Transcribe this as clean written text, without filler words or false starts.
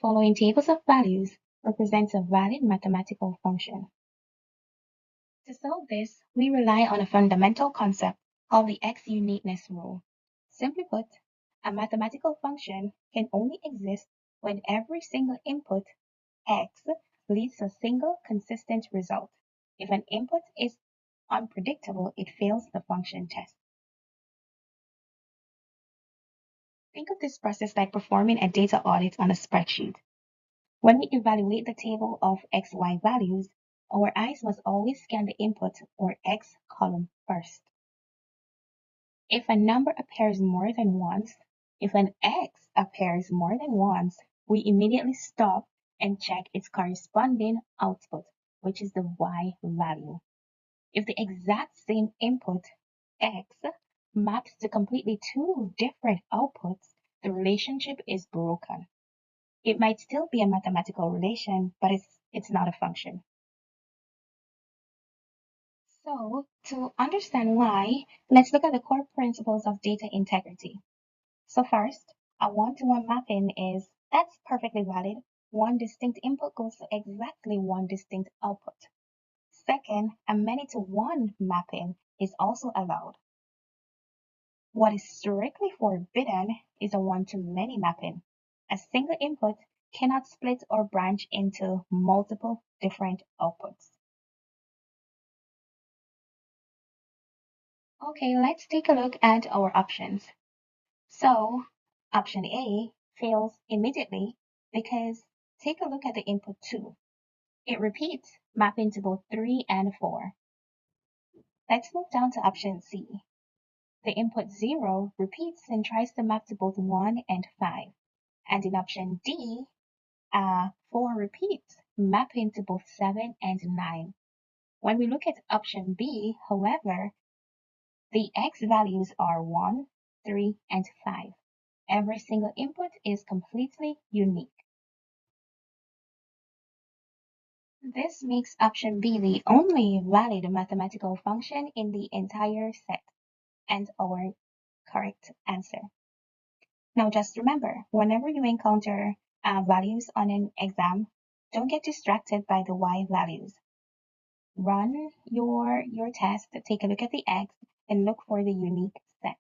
following tables of values represents a valid mathematical function. To solve this, we rely on a fundamental concept called the X uniqueness rule. Simply put, a mathematical function can only exist when every single input, X, leads to a single consistent result. If an input is unpredictable, it fails the function test. Think of this process like performing a data audit on a spreadsheet. When we evaluate the table of XY values, our eyes must always scan the input or X column first. If a number appears more than once, if an X appears more than once, we immediately stop and check its corresponding output, which is the Y value. If the exact same input, X, maps to completely two different outputs, the relationship is broken. It might still be a mathematical relation, but it's not a function. So, to understand why, let's look at the core principles of data integrity. So first, a one-to-one mapping that's perfectly valid. One distinct input goes to exactly one distinct output. Second, a many-to-one mapping is also allowed. What is strictly forbidden is a one-to-many mapping. A single input cannot split or branch into multiple different outputs. Okay, let's take a look at our options. So, option A fails immediately because take a look at the input 2. It repeats, mapping to both 3 and 4. Let's move down to option C. The input 0 repeats and tries to map to both 1 and 5. And in option D, 4 repeats, mapping to both 7 and 9. When we look at option B, however, the X values are 1, 3, and 5. Every single input is completely unique. This makes option B the only valid mathematical function in the entire set, and our correct answer. Now just remember, whenever you encounter values on an exam, don't get distracted by the Y values. Run your test, take a look at the X, and look for the unique set.